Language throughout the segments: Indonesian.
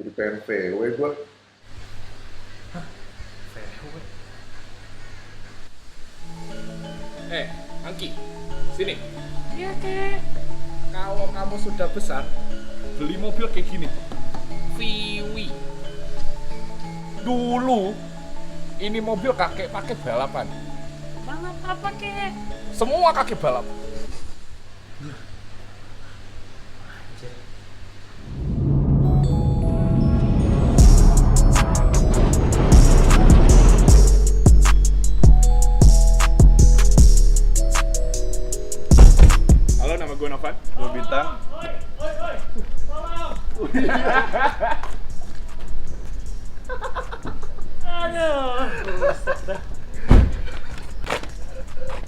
Jadi pengen VW gue. VW. Angki, sini. Iya, Kek. Kalau kamu sudah besar, beli mobil kayak gini. Viwi. Dulu, ini mobil kakek pakai balapan. Balap apa, Kek? Semua kakek balap. Halo, nama gue Novan. Gue Bintang. Aduh.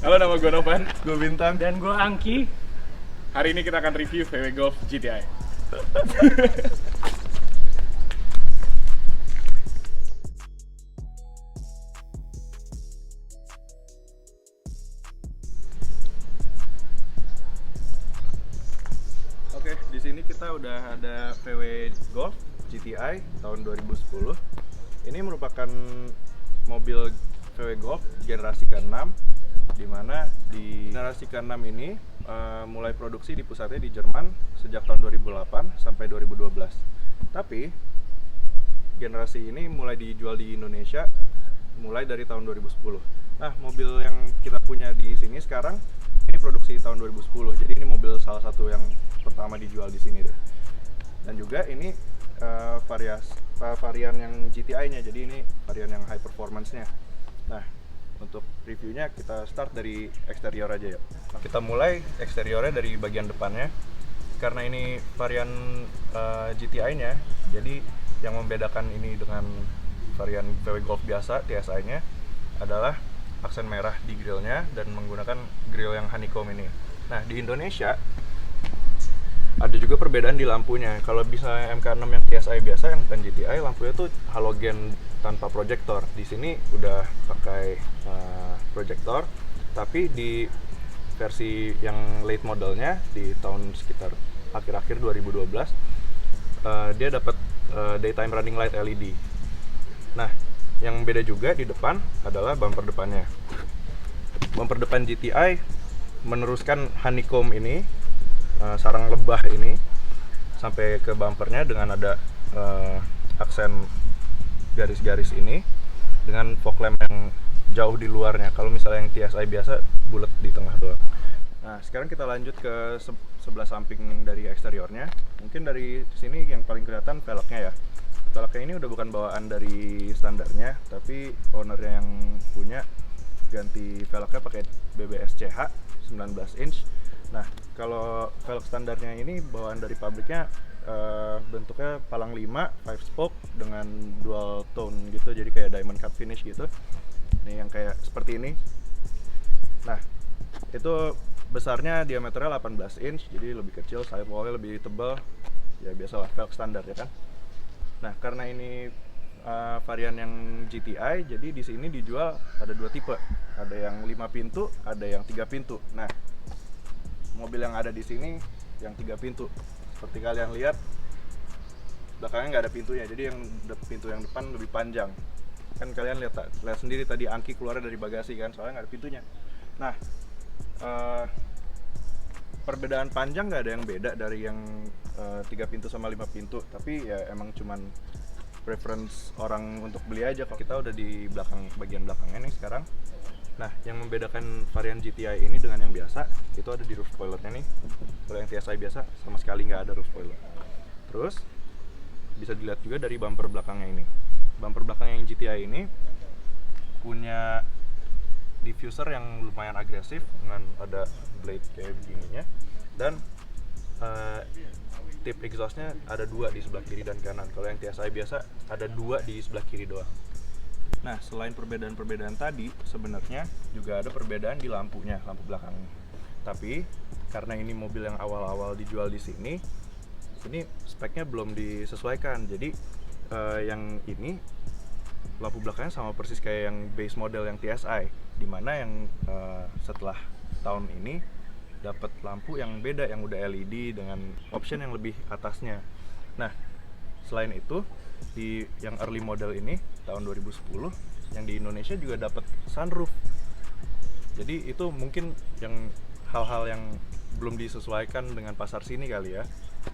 Halo, nama gue Novan. Gue Bintang. Dan gue Angki. Hari ini kita akan review VW Golf GTI. Oke, di sini kita udah ada VW Golf GTI tahun 2010. Ini merupakan mobil VW Golf generasi ke-6, di mana di generasi ke-6 ini mulai produksi di pusatnya di Jerman sejak tahun 2008 sampai 2012. Tapi generasi ini mulai dijual di Indonesia mulai dari tahun 2010. Nah, mobil yang kita punya di sini sekarang ini produksi tahun 2010. Jadi ini mobil salah satu yang pertama dijual di sini deh. Dan juga ini varian yang GTI-nya. Jadi ini varian yang high performance-nya. Nah, untuk reviewnya kita start dari eksterior aja ya. Kita mulai eksteriornya dari bagian depannya. Karena ini varian GTI-nya, jadi yang membedakan ini dengan varian VW Golf biasa TSI-nya adalah aksen merah di grillnya dan menggunakan grill yang honeycomb ini. Nah, di Indonesia ada juga perbedaan di lampunya. Kalau bisa MK6 yang TSI biasa, yang bukan GTI, lampunya tuh halogen tanpa proyektor. Di sini udah pakai proyektor, tapi di versi yang late modelnya di tahun sekitar akhir-akhir 2012 dia dapat daytime running light LED. Nah, yang beda juga di depan adalah bumper depannya. Bumper depan GTI meneruskan honeycomb ini, sarang lebah ini sampai ke bumpernya dengan ada aksen garis-garis ini dengan fog lamp yang jauh di luarnya. Kalau misalnya yang TSI biasa bulat di tengah doang. Nah, sekarang kita lanjut ke sebelah samping dari eksteriornya. Mungkin dari sini yang paling kelihatan velgnya ya. Velgnya ini udah bukan bawaan dari standarnya, tapi ownernya yang punya ganti velgnya pakai BBS CH 19 inch. Nah, kalau velg standarnya ini bawaan dari pabriknya bentuknya palang 5, 5 spoke dengan dual tone gitu, jadi kayak diamond cut finish gitu. Ini yang kayak seperti ini. Nah, itu besarnya diameternya 18 inch, jadi lebih kecil, sidewallnya lebih tebal. Ya biasalah velg standar ya kan. Nah, karena ini varian yang GTI, jadi di sini dijual ada dua tipe. Ada yang 5 pintu, ada yang 3 pintu. Nah, mobil yang ada di sini yang 3 pintu. Seperti kalian lihat, belakangnya nggak ada pintunya, jadi yang pintu yang depan lebih panjang. Kan kalian lihat sendiri tadi Angki keluar dari bagasi kan, soalnya nggak ada pintunya. Nah, perbedaan panjang nggak ada yang beda dari yang 3 pintu sama 5 pintu, tapi ya emang cuman preference orang untuk beli aja. Kalau kita udah di bagian belakangnya nih sekarang. Nah, yang membedakan varian GTI ini dengan yang biasa itu ada di roof spoilernya nih. Kalau yang TSI biasa sama sekali nggak ada roof spoiler. Terus bisa dilihat juga dari bumper belakangnya ini. Bumper belakang yang GTI ini punya diffuser yang lumayan agresif dengan ada blade kayak begininya, dan tip exhaustnya ada 2 di sebelah kiri dan kanan. Kalau yang TSI biasa ada 2 di sebelah kiri doang. Nah, selain perbedaan-perbedaan tadi, sebenarnya juga ada perbedaan di lampunya, lampu belakangnya. Tapi karena ini mobil yang awal-awal dijual di sini, ini speknya belum disesuaikan. Jadi yang ini lampu belakangnya sama persis kayak yang base model yang TSI, dimana yang setelah tahun ini dapat lampu yang beda, yang udah LED dengan option yang lebih atasnya. Nah, selain itu di yang early model ini tahun 2010 yang di Indonesia juga dapat sunroof. Jadi itu mungkin yang hal-hal yang belum disesuaikan dengan pasar sini kali ya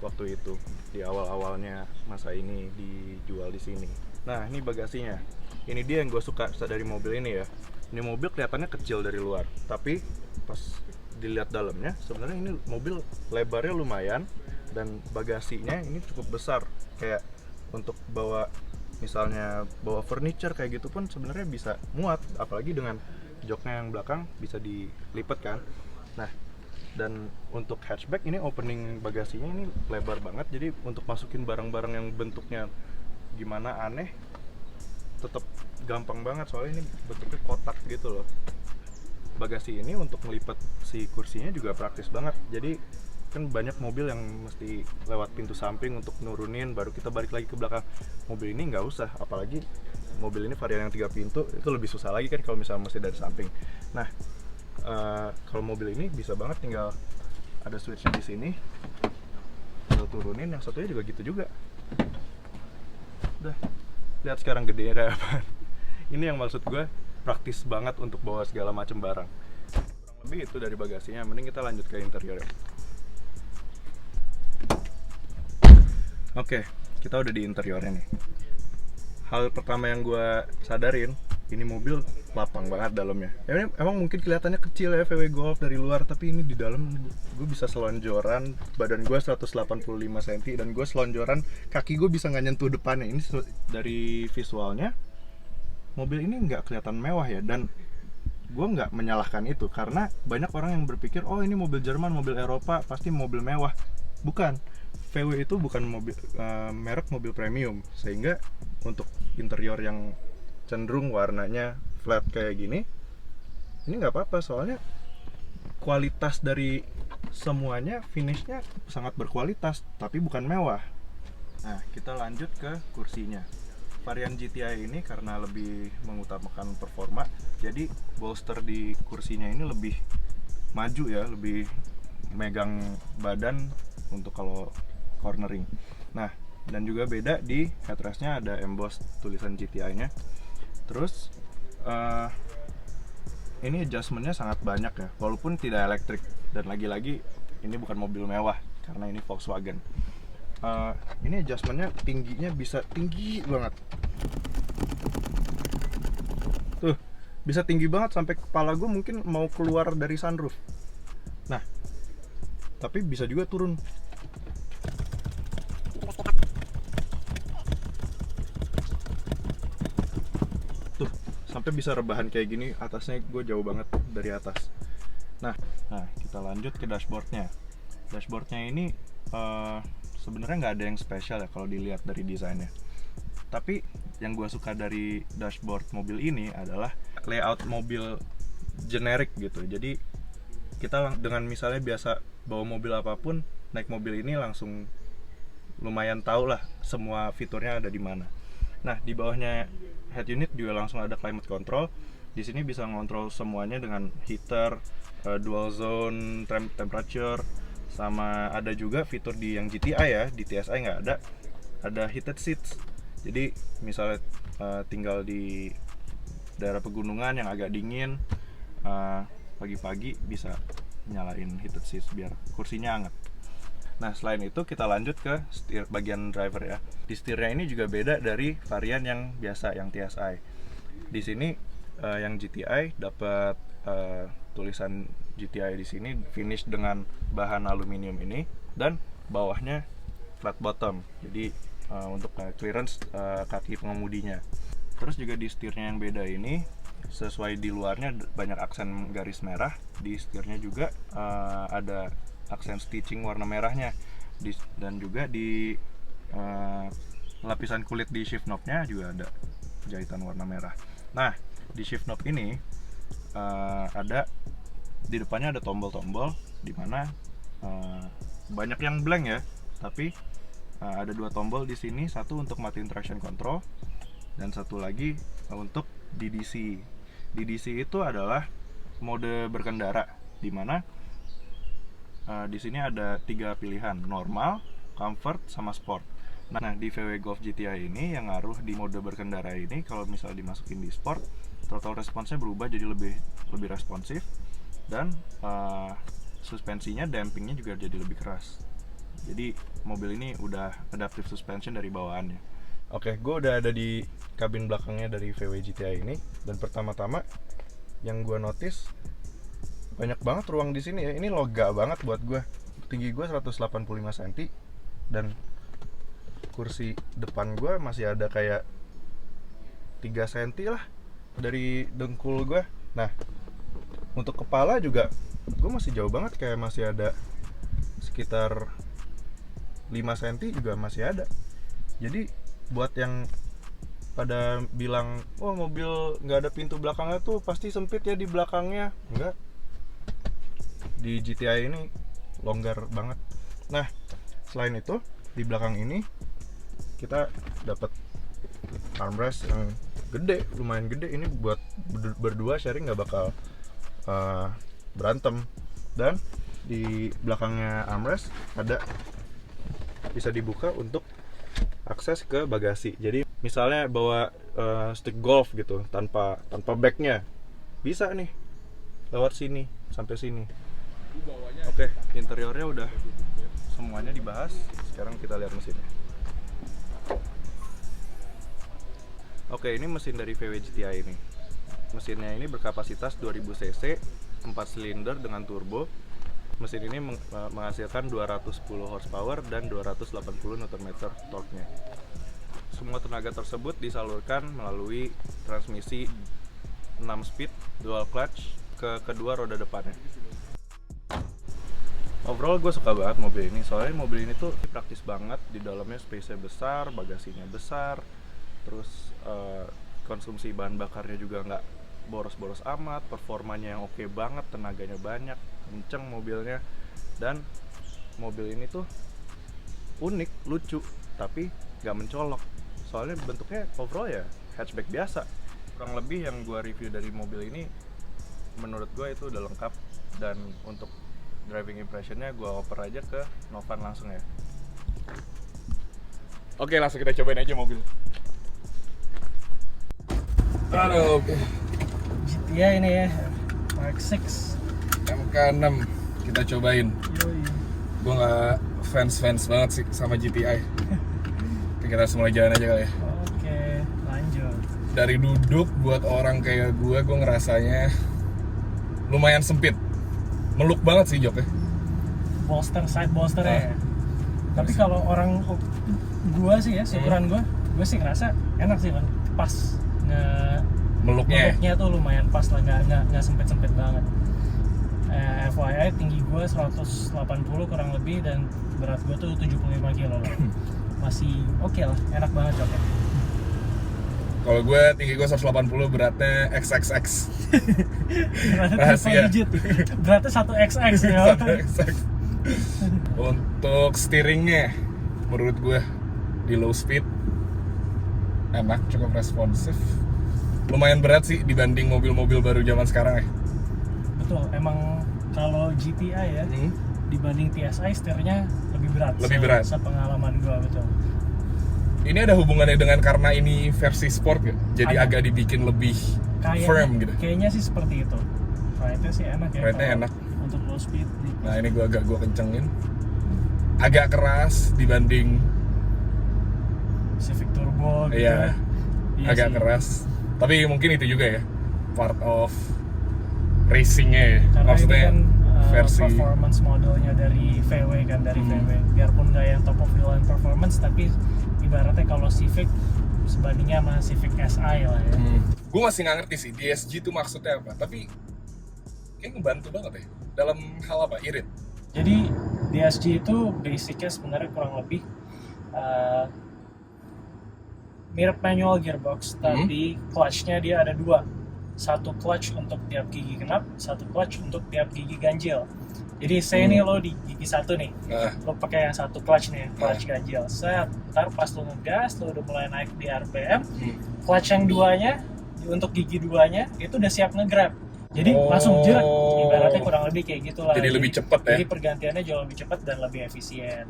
waktu itu di awal-awalnya masa ini dijual di sini. Nah ini bagasinya, ini dia yang gue suka dari mobil ini ya. Ini mobil kelihatannya kecil dari luar, tapi pas dilihat dalamnya sebenarnya ini mobil lebarnya lumayan dan bagasinya ini cukup besar, kayak untuk bawa misalnya bawa furniture kayak gitu pun sebenarnya bisa muat, apalagi dengan joknya yang belakang bisa dilipat kan. Nah dan untuk hatchback ini opening bagasinya ini lebar banget, jadi untuk masukin barang-barang yang bentuknya gimana aneh tetap gampang banget, soalnya ini bentuknya kotak gitu loh. Bagasi ini untuk melipat si kursinya juga praktis banget, jadi kan banyak mobil yang mesti lewat pintu samping untuk nurunin baru kita balik lagi ke belakang. Mobil ini nggak usah, apalagi mobil ini varian yang 3 pintu itu lebih susah lagi kan kalau misalnya mesti dari samping. Nah kalau mobil ini bisa banget tinggal ada switchnya di sini, tinggal turunin, yang satunya juga gitu juga. Udah, lihat sekarang gedenya kayak apa. Ini yang maksud gue, praktis banget untuk bawa segala macam barang. Kurang lebih itu dari bagasinya. Mending kita lanjut ke interiornya. Oke, kita udah di interiornya nih. Hal pertama yang gue sadarin, ini mobil lapang banget dalamnya. Emang mungkin kelihatannya kecil ya VW Golf dari luar, tapi ini di dalam gue bisa selonjoran. Badan gue 185 cm dan gue selonjoran, kaki gue bisa nggak nyentuh depannya. Ini dari visualnya mobil ini nggak kelihatan mewah ya, dan gue nggak menyalahkan itu karena banyak orang yang berpikir oh ini mobil Jerman, mobil Eropa pasti mobil mewah. Bukan, VW itu bukan mobil merek mobil premium, sehingga untuk interior yang cenderung warnanya flat kayak gini ini nggak apa-apa, soalnya kualitas dari semuanya, finishnya sangat berkualitas tapi bukan mewah. Nah kita lanjut ke kursinya. Varian GTI ini karena lebih mengutamakan performa, jadi bolster di kursinya ini lebih maju ya, lebih megang badan untuk kalau cornering. Nah, dan juga beda di headrestnya ada emboss tulisan GTI-nya. Terus ini adjustmentnya sangat banyak ya, walaupun tidak elektrik, dan lagi-lagi ini bukan mobil mewah karena ini Volkswagen. Ini adjustmentnya tingginya bisa tinggi banget. Tuh, bisa tinggi banget sampai kepala gue mungkin mau keluar dari sunroof. Nah, tapi bisa juga turun. Tuh, sampai bisa rebahan kayak gini, atasnya gue jauh banget dari atas. Nah kita lanjut ke dashboardnya. Dashboardnya ini sebenarnya nggak ada yang spesial ya kalau dilihat dari desainnya. Tapi yang gue suka dari dashboard mobil ini adalah layout mobil generik gitu. Jadi kita dengan misalnya biasa bawa mobil apapun, naik mobil ini langsung lumayan tahu lah semua fiturnya ada di mana. Nah di bawahnya head unit juga langsung ada climate control. Di sini bisa ngontrol semuanya dengan heater, dual zone temperature, sama ada juga fitur di yang GTI ya, di TSI nggak ada heated seats. Jadi misalnya tinggal di daerah pegunungan yang agak dingin, pagi-pagi bisa nyalain heated seats biar kursinya hangat. Nah selain itu kita lanjut ke bagian driver ya. Di setirnya ini juga beda dari varian yang biasa, yang TSI. Di sini yang GTI dapat tulisan GTI di sini, finish dengan bahan aluminium ini, dan bawahnya flat bottom. Jadi untuk clearance kaki pengemudinya. Terus juga di setirnya yang beda ini, sesuai di luarnya banyak aksen garis merah, di setirnya juga ada aksen stitching warna merahnya, dan juga di lapisan kulit di shift knob-nya juga ada jahitan warna merah. Nah di shift knob ini ada di depannya ada tombol-tombol di mana banyak yang blank ya, tapi ada 2 tombol di sini, satu untuk matiin traction control dan satu lagi untuk DDC. DDC itu adalah mode berkendara, di mana di sini ada 3 pilihan, normal, comfort, sama sport. Nah, di VW Golf GTI ini yang ngaruh di mode berkendara ini, kalau misalnya dimasukin di sport, throttle responsnya berubah jadi lebih responsif, dan suspensinya, dampingnya juga jadi lebih keras. Jadi mobil ini udah adaptive suspension dari bawaannya. Oke, gue udah ada di kabin belakangnya dari VW GTI ini, dan pertama-tama yang gue notice banyak banget ruang di sini ya. Ini lega banget buat gue. Tinggi gue 185 cm dan kursi depan gue masih ada kayak 3 cm lah dari dengkul gue. Nah, untuk kepala juga gue masih jauh banget, kayak masih ada sekitar 5 cm juga masih ada. Jadi buat yang pada bilang, oh mobil nggak ada pintu belakangnya tuh pasti sempit ya di belakangnya. Enggak, di GTI ini longgar banget. Nah, selain itu di belakang ini kita dapat armrest yang gede, lumayan gede. Ini buat berdua sharing nggak bakal berantem. Dan di belakangnya armrest ada, bisa dibuka untuk akses ke bagasi. Jadi misalnya bawa stick golf gitu tanpa bagnya, bisa nih lewat sini sampai sini. Oke, interiornya udah semuanya dibahas. Sekarang kita lihat mesinnya. Oke, ini mesin dari VW GTI ini. Mesinnya ini berkapasitas 2000 cc, 4 silinder dengan turbo. Mesin ini menghasilkan 210 horsepower dan 280 Nm torque-nya. Semua tenaga tersebut disalurkan melalui transmisi 6 speed dual clutch ke kedua roda depannya. Overall gue suka banget mobil ini, soalnya mobil ini tuh praktis banget. Di dalamnya space-nya besar, bagasinya besar, terus konsumsi bahan bakarnya juga nggak boros-boros amat, performanya yang oke banget, tenaganya banyak, kenceng mobilnya. Dan mobil ini tuh unik, lucu, tapi nggak mencolok, soalnya bentuknya overall ya hatchback biasa. Kurang lebih yang gue review dari mobil ini, menurut gue itu udah lengkap. Dan untuk driving impressionnya gue oper aja ke Novan langsung ya. Oke, langsung kita cobain aja mobil. Halo, GTI ini ya, Mark 6. MK6 kita cobain. Gue nggak fans banget sih sama GTI. Kita langsung mulai jalan aja kali ya. Oke, lanjut. Dari duduk buat orang kayak gue ngerasanya lumayan sempit. Meluk banget sih joknya. Side bolster ya. Tapi kalau orang gua sih ya, ukuran gua sih ngerasa enak sih kan, pas. Meluknya tuh lumayan pas lah, nggak sempit banget. FYI tinggi gua 180 kurang lebih dan berat gua tuh 75 kilo lah. Masih oke lah, enak banget joknya. Kalau gue tinggi gue 180, beratnya XXX. Rahasia. Beratnya 1XX ya. 1XX. Untuk steeringnya, menurut gue di low speed enak, cukup responsif. Lumayan berat sih dibanding mobil-mobil baru zaman sekarang ya. Betul, emang kalau GTI ya dibanding TSI setirnya lebih berat. Lebih berat. Sepengalaman gue, betul. Ini ada hubungannya dengan karena ini versi sport ya? Jadi agak dibikin lebih firm gitu. Kayaknya sih seperti itu. Ride-nya sih enak ya. Ride-nya enak. Untuk low speed. Nah ini gue kencengin. Agak keras dibanding Civic Turbo gitu. Iya, agak sih. keras. Tapi mungkin itu juga ya part of racingnya ya. Karena Maksudnya ini kan versi performance modelnya dari VW kan, dari VW. Biarpun nggak yang top of the line performance, tapi ibaratnya kalau Civic sebandingnya sama Civic SI lah ya. Gue masih nggak ngerti sih DSG itu maksudnya apa, tapi kayak ngebantu banget ya dalam hal apa, irit. Jadi DSG itu basicnya sebenarnya kurang lebih mirip manual gearbox, tapi clutch-nya dia ada dua. Satu clutch untuk tiap gigi genap, satu clutch untuk tiap gigi ganjil. Jadi saya nih lo di gigi satu nih, lo pakai yang satu clutch nih, clutch ganjil. Ntar pas lo ngegas, lo udah mulai naik di RPM, clutch yang duanya untuk gigi duanya itu udah siap nge-grab. Jadi langsung jerak, ibaratnya kurang lebih kayak gitulah. Jadi lebih cepat ya. Jadi pergantiannya jauh lebih cepat dan lebih efisien.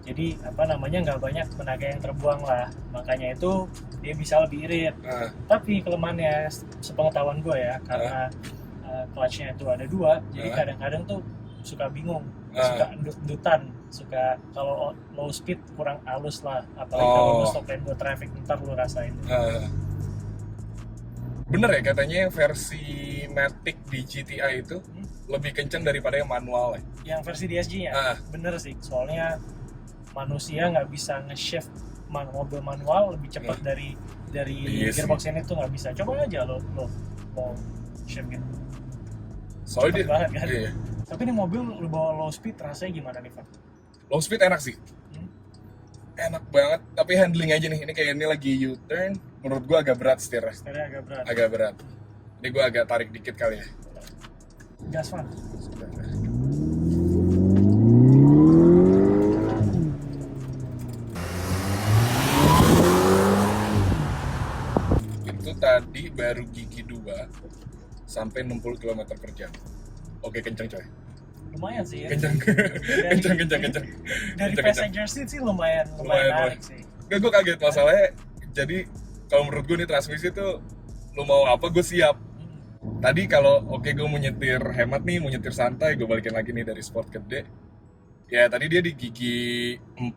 Jadi nggak banyak tenaga yang terbuang lah, makanya itu dia bisa lebih irit. Tapi kelemahannya sepengetahuan gue ya, karena clutch-nya itu ada 2, jadi kadang-kadang tuh suka bingung, suka endut-endutan, suka kalau low speed kurang halus lah, apalagi kalau lu stop and go traffic, ntar lu rasain. Bener ya katanya yang versi Matic di GTI itu lebih kenceng daripada yang manual ya? Yang versi DSG-nya? Bener sih, soalnya manusia nggak bisa nge-shift mobil manual lebih cepat dari gearbox ini tuh nggak bisa. Coba aja lo mau shift gitu. Soalnya cepet banget kan? Iya. Tapi ini mobil lu bawa low speed rasanya gimana nih, Pak? Low speed enak sih. Enak banget, tapi handling aja nih. Ini kayak ini lagi U-turn, menurut gua agak berat setirnya. Setirnya agak berat. Agak berat. Ini gua agak tarik dikit kali ya. Gas, Pak. Itu tadi baru gigi 2 sampai 60 km per jam. Oke, kenceng coy. Lumayan sih ya. Kenceng. kenceng. Dari passenger seat sih lumayan narik sih. Gak, gue kaget masalahnya. Jadi kalau menurut gue nih transmisi tuh lu mau apa gue siap. Tadi kalau gue mau nyetir hemat nih, mau nyetir santai, gue balikin lagi nih dari sport ke D. Ya tadi dia di gigi 4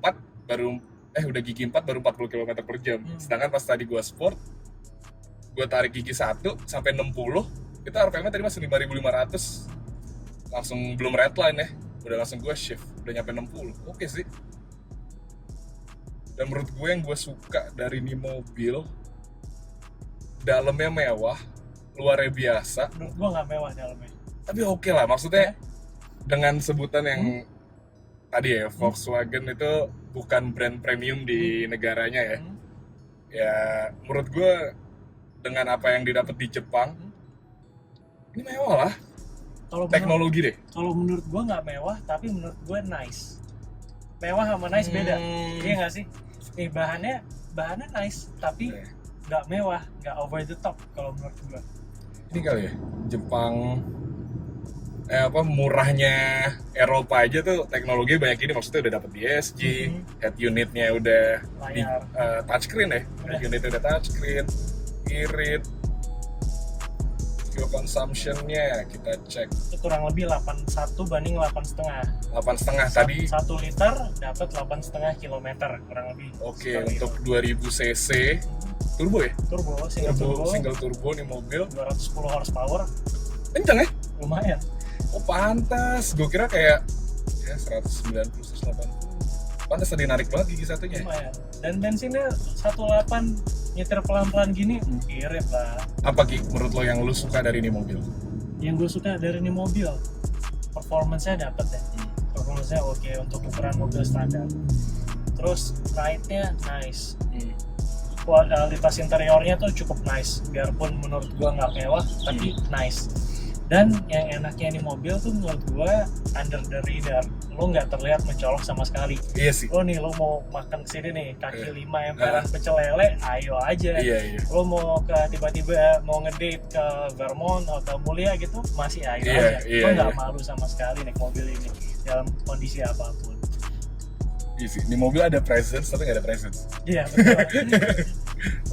baru udah gigi 4 baru 40 km per jam. Sedangkan pas tadi gue sport, gue tarik gigi 1 sampai 60, kita RPM-nya tadi masih 5.500. Langsung belum redline ya, udah langsung gue shift, udah nyampe 60. Oke sih. Dan menurut gue yang gue suka dari ini mobil, dalamnya mewah, luarnya biasa. Menurut gue nggak mewah dalamnya. Tapi oke lah, maksudnya dengan sebutan yang tadi ya, Volkswagen itu bukan brand premium di negaranya ya. Ya menurut gue dengan apa yang didapat di Jepang, ini mewah lah. Teknologi deh. Kalau menurut gue nggak mewah, tapi menurut gue nice. Mewah sama nice beda, iya nggak sih? Nih bahannya nice, tapi nggak mewah, nggak over the top kalau menurut gue. Ini kali ya, Jepang murahnya Eropa aja tuh teknologi banyak ini, maksudnya udah dapet DSG, head unitnya udah di touchscreen ya, head unitnya udah touchscreen, irit. Fuel consumption-nya kita cek. Itu kurang lebih 81 banding 8,5. 8,5 tadi. 1 liter dapat 8,5 km kurang lebih. Oke, untuk 2000 cc turbo ya? Turbo, single turbo nih mobil. 210 horsepower. Kenceng ya? Lumayan. Oh pantas, gue kira kayak 190, 180. Pantas tadi narik banget gigi satunya. Lumayan. Dan bensinnya 1.8 nyetir pelan-pelan gini, irit lah. Apa Ki, menurut lo yang lo suka dari ini mobil? Yang gue suka dari ini mobil, performance-nya dapet ya. Performance-nya oke untuk ukuran mobil standar. Terus ride-nya nice. Kualitas interiornya tuh cukup nice, biarpun menurut gue nggak mewah, tapi nice. Dan yang enaknya ini mobil tuh menurut gue under the radar, lo nggak terlihat mencolok sama sekali. Iya sih. Lo nih, lo mau makan kesini nih, kaki 5 emperan pecel lele, ayo aja. Iya. Lo mau tiba-tiba mau ngedate ke Vermont atau Mulia gitu, masih ayo aja. Lo nggak malu sama sekali naik mobil ini dalam kondisi apapun. Iya sih, di mobil ada presence tapi nggak ada presence. Iya betul.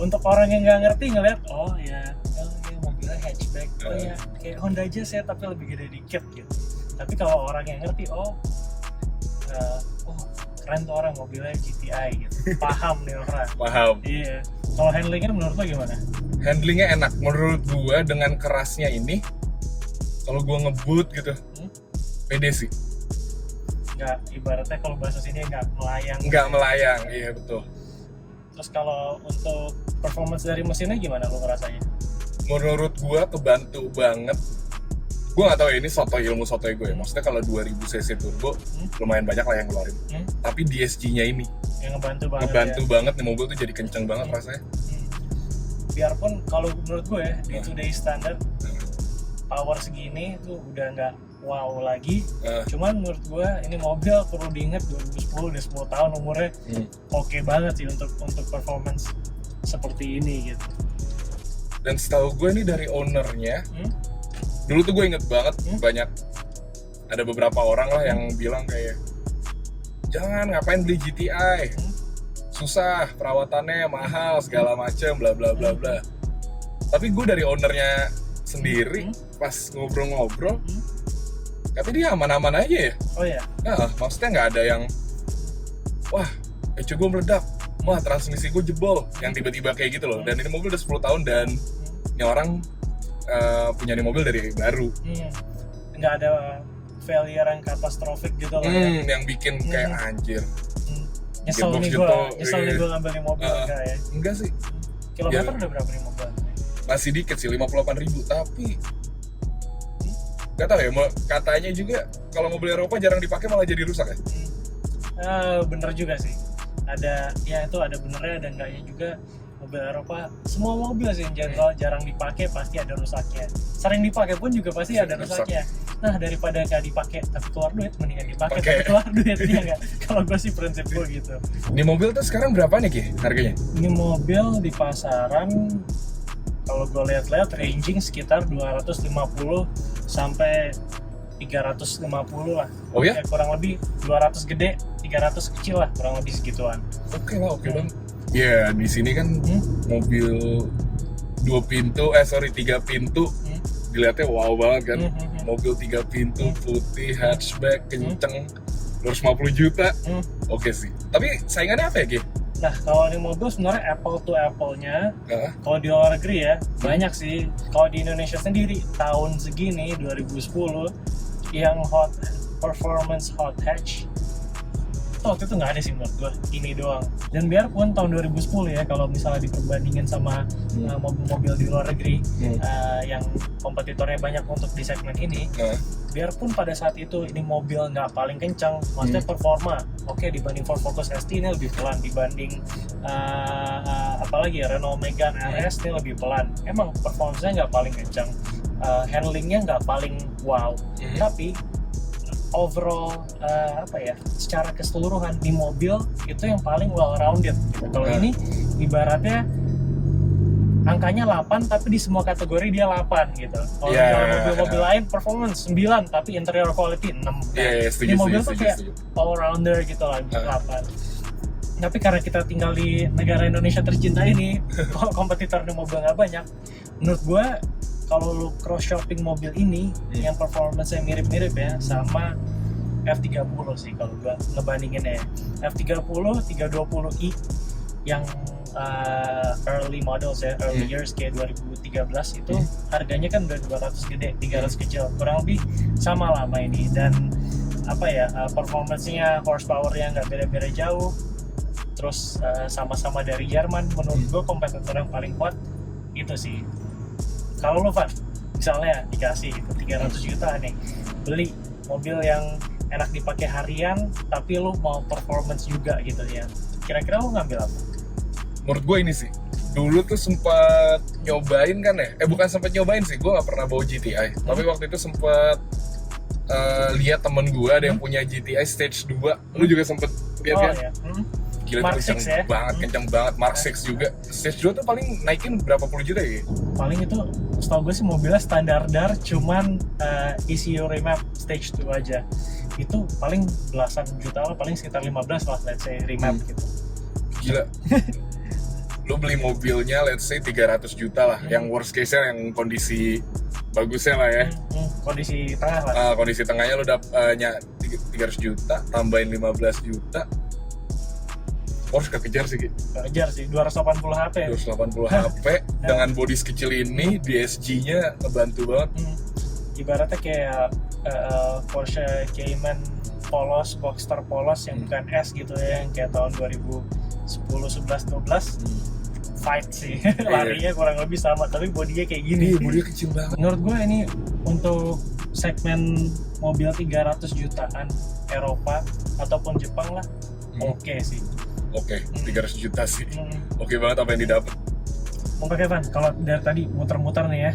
Untuk orang yang nggak ngerti ngeliat, oh ya mobilnya hatchback, oh ya kayak Honda Jazz ya tapi lebih gede dikit gitu. Tapi kalau orang yang ngerti, keren tuh orang mobilnya GTI gitu, paham nih orang. Paham. Iya. Kalau handlingnya menurut lo gimana? Handlingnya enak, menurut gua dengan kerasnya ini, kalau gua ngebut gitu, pede sih. Nggak, ibaratnya kalau bahasa sini nggak melayang. Nggak melayang, iya betul. Terus kalau untuk performance dari mesinnya gimana lo ngerasanya? Menurut gua kebantu banget. Gua nggak tahu ya, ini sotoy gue ya. Maksudnya kalau 2000 cc turbo lumayan banyak lah yang ngeluarin. Tapi DSG-nya ini yang ngebantu banget nih, mobil tuh jadi kenceng banget rasanya. Biarpun kalau menurut gue ya di today standard power segini tuh udah nggak wow lagi. Cuman menurut gue ini mobil perlu diingat 2010 udah 10 tahun umurnya, oke banget sih untuk performance seperti ini gitu. Dan setahu gue nih dari ownernya, dulu tuh gue inget banget banyak ada beberapa orang lah yang bilang kayak jangan, ngapain beli GTI, susah, perawatannya mahal segala macem, bla bla bla bla. Tapi gue dari ownernya sendiri pas ngobrol-ngobrol, katanya dia aman-aman aja ya. Oh ya. Nah, maksudnya nggak ada yang wah ecu gue meledak, wah transmisi gue jebol, yang tiba-tiba kayak gitu loh. Dan ini mobil udah 10 tahun dan ini orang punya ini mobil dari baru. Nggak ada failure yang katastrofik gitu loh ya. Yang bikin kayak anjir. Nyesel Gearbox nih gitu, gue ngambil nih mobil enggak ya. Enggak sih, Kilometer Ya. udah berapa nih mobil? masih dikit sih, 58.000, tapi nggak tahu ya, katanya juga kalau mobil Eropa jarang dipakai malah jadi rusak ya. Bener juga sih. Ada ya, itu ada benernya ada enggaknya juga. Mobil Eropa, semua mobil sih yang general jarang dipakai pasti ada rusaknya. Sering dipakai pun juga pasti ada Rusak. rusaknya. Nah, daripada nggak dipakai tapi keluar duit, mendingan dipakai Pakai. tapi keluar duitnya nggak. Kalau gue sih prinsip gue gitu. Ini mobil tuh sekarang berapa nih Ki harganya? Ini mobil di pasaran kalau gue lihat-lihat ranging sekitar 250 sampai 350 lah. Oh ya? Kurang lebih 200 gede, 300 kecil lah, kurang lebih segituan. Oke lah, oke bang. Ya di sini kan mobil 3 pintu, dilihatnya wow banget kan. Mobil 3 pintu putih, hatchback, kenceng, 250 juta. Oke sih. Tapi saingannya apa ya Ki? Nah, kalau ini mobil sebenarnya apple to apple-nya, kalau di luar negeri ya, banyak sih. Kalau di Indonesia sendiri, tahun segini, 2010, yang performance hot hatch, waktu itu nggak ada sih menurut gue, ini doang. Dan biarpun tahun 2010 ya, kalau misalnya diperbandingin sama mobil-mobil di luar negeri, yang kompetitornya banyak untuk di segmen ini, biarpun pada saat itu ini mobil nggak paling kencang, maksudnya performa, oke, dibanding Ford Focus ST ini lebih pelan, dibanding apalagi ya, Renault Megane RS ini lebih pelan. Emang performanya nggak paling kencang, handlingnya nggak paling wow, tapi overall secara keseluruhan di mobil itu yang paling well rounded gitu. Kalau ini ibaratnya angkanya 8 tapi di semua kategori dia 8 gitu. Kalau mobil-mobil lain performance 9 tapi interior quality 6. Ini mobil tuh kayak all rounder gitu lah, 8. Tapi karena kita tinggal di negara Indonesia tercinta ini, kompetitor di mobil nggak banyak. Menurut gua kalau lu cross shopping mobil ini yang performance-nya mirip-mirip ya sama F30 sih kalau gua ngebandinginnya. F30 320i yang early models ya, early years kayak 2013 itu harganya kan udah 200 gede, 300 kecil, kurang lebih sama lah sama ini. Dan performance-nya, horsepower-nya nggak beda-beda jauh, terus sama-sama dari Jerman. Menurut gue kompetitor yang paling kuat itu sih. Kalau lo Van, misalnya dikasih 300 juta nih, beli mobil yang enak dipakai harian tapi lo mau performance juga gitu ya, kira-kira lo ngambil apa? Menurut gue ini sih, dulu tuh sempat nyobain kan ya, bukan sempat nyobain sih, gue nggak pernah bawa GTI, tapi waktu itu sempat lihat temen gue ada yang punya GTI Stage 2, lu juga sempet lihat kan? Ya. Gila, Mark kenceng 6 ya? banget, kenceng banget. Mark 6 juga. Stage 2 tuh paling naikin berapa puluh juta ya? Paling itu, setahu gue sih mobilnya standar, cuman ECU remap Stage 2 aja. Itu paling belasan juta lah, paling sekitar 15 lah, let's say remap gitu. Gila. Lu beli mobilnya let's say 300 juta lah, yang worst case-nya yang kondisi bagusnya lah ya. Kondisi tengah lah. Kondisi tengahnya lu dapatnya 300 juta, tambahin 15 juta. Porsche kekejar sih, Kejar sih, 280 HP. 280 HP dengan bodi sekecil ini, DSG-nya ngebantu banget. Ibaratnya kayak Porsche Cayman polos, Boxster polos yang bukan S gitu ya, yang kayak tahun 2010, 11, 12 fight sih. Larinya kurang lebih sama, tapi bodinya kayak gini. Bodinya kecil banget. Menurut gue ini untuk segmen mobil 300 jutaan Eropa ataupun Jepang lah, oke sih. Oke, 300 juta sih. Oke banget apa yang didapat. Oke Van, kalau dari tadi muter-muter nih ya,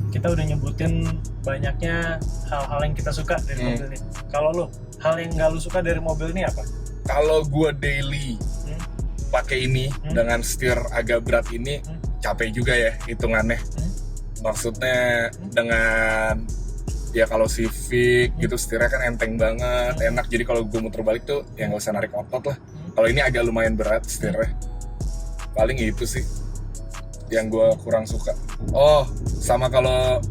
kita udah nyebutin banyaknya hal-hal yang kita suka dari mobil ini. Kalau lo, hal yang nggak lo suka dari mobil ini apa? Kalau gue daily pakai ini dengan setir agak berat ini, capek juga ya hitungannya. Maksudnya dengan ya kalau Civic gitu setirnya kan enteng banget, enak. Jadi kalau gue muter balik tuh ya nggak usah narik otot lah. Kalau ini agak lumayan berat setirnya. Paling itu sih yang gue kurang suka. Oh, sama kalau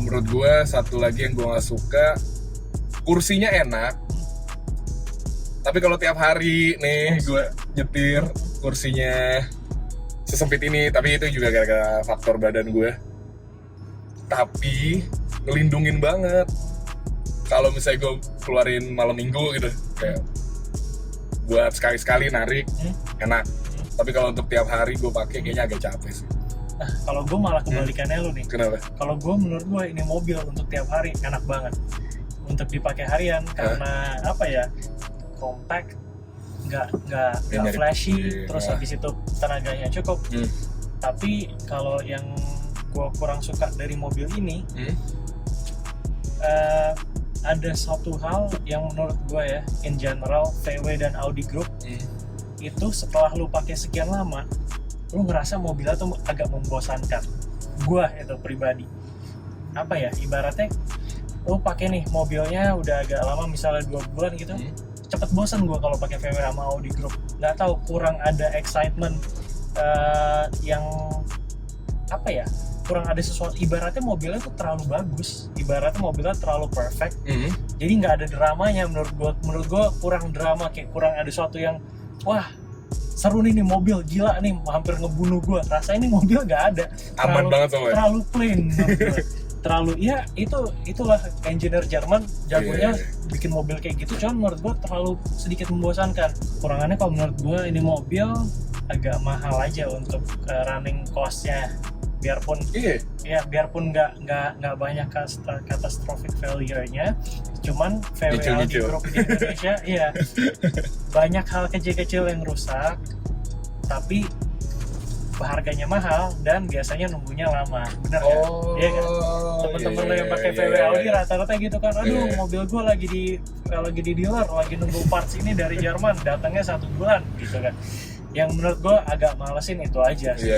menurut gue satu lagi yang gue nggak suka, kursinya enak. Tapi kalau tiap hari nih gue nyetir kursinya sesempit ini, tapi itu juga gara-gara faktor badan gue. Tapi ngelindungin banget kalau misalnya gue keluarin malam minggu gitu, kayak buat sekali-sekali narik enak. Tapi kalau untuk tiap hari gue pakai kayaknya agak capek sih. Nah, kalau gue malah kebalikannya lu nih. Kenapa? Kalau gue, menurut gue ini mobil untuk tiap hari enak banget untuk dipakai harian, karena apa ya, compact, nggak flashy, terus habis itu tenaganya cukup. Tapi kalau yang gue kurang suka dari mobil ini, ada satu hal yang menurut gue ya, in general VW dan Audi Group itu setelah lu pakai sekian lama, lu ngerasa mobilnya tuh agak membosankan. Gue itu pribadi, apa ya, ibaratnya lu pakai nih mobilnya udah agak lama, misalnya 2 bulan gitu, cepet bosan gue kalau pakai VW sama Audi Group. Nggak tahu, kurang ada excitement yang apa ya, kurang ada sesuatu. Ibaratnya mobilnya tuh terlalu bagus, ibaratnya mobilnya terlalu perfect, jadi nggak ada dramanya. Menurut gue kurang drama, kayak kurang ada sesuatu yang wah seru nih mobil, gila nih hampir ngebunuh gue. Rasanya ini mobil nggak ada, Aman banget soalnya. terlalu plain menurut gue. Terlalu, ya itulah engineer Jerman jagonya bikin mobil kayak gitu. Cuman menurut gue terlalu sedikit membosankan. Kurangannya kalau menurut gue ini mobil agak mahal aja untuk running cost-nya. Biarpun nggak banyak catastrophic failure-nya, cuman VW Audi Group di Indonesia banyak hal kecil-kecil yang rusak, tapi harganya mahal dan biasanya nunggunya lama. Bener kan? Iya kan? Temen-temen lo yang pakai VW Audi rata-rata gitu kan, aduh mobil gue lagi di dealer, lagi nunggu parts ini dari Jerman, datangnya 1 bulan gitu kan. Yang menurut gue agak malesin itu aja sih.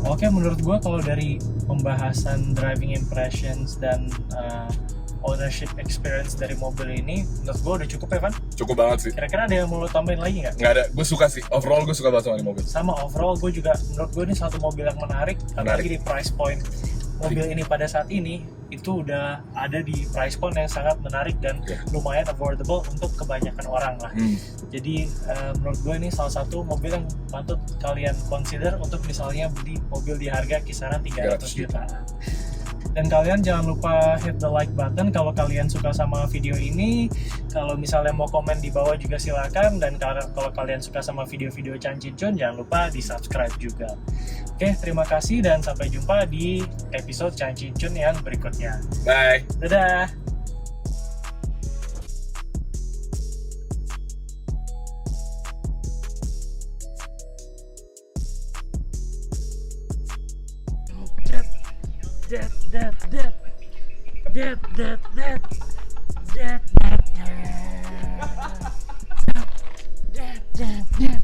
Oke, menurut gue kalau dari pembahasan driving impressions dan ownership experience dari mobil ini, menurut gue udah cukup ya, Van? Cukup banget sih. Kira-kira ada yang mau lo tambahin lagi nggak? Nggak ada, gue suka sih. Overall gue suka banget sama ini mobil. Sama, overall gue juga, menurut gue ini satu mobil yang menarik. Apalagi di price point mobil ini pada saat ini, itu udah ada di price point yang sangat menarik dan lumayan affordable untuk kebanyakan orang lah. Jadi menurut gue ini salah satu mobil yang patut kalian consider untuk misalnya beli mobil di harga kisaran 300 juta. Dan kalian jangan lupa hit the like button kalau kalian suka sama video ini. Kalau misalnya mau komen di bawah juga silakan. Dan kalau kalian suka sama video-video Chan Chin Chun, jangan lupa di subscribe juga. Oke, terima kasih dan sampai jumpa di episode Chan Chin Chun yang berikutnya. Bye. Dadah. Dead.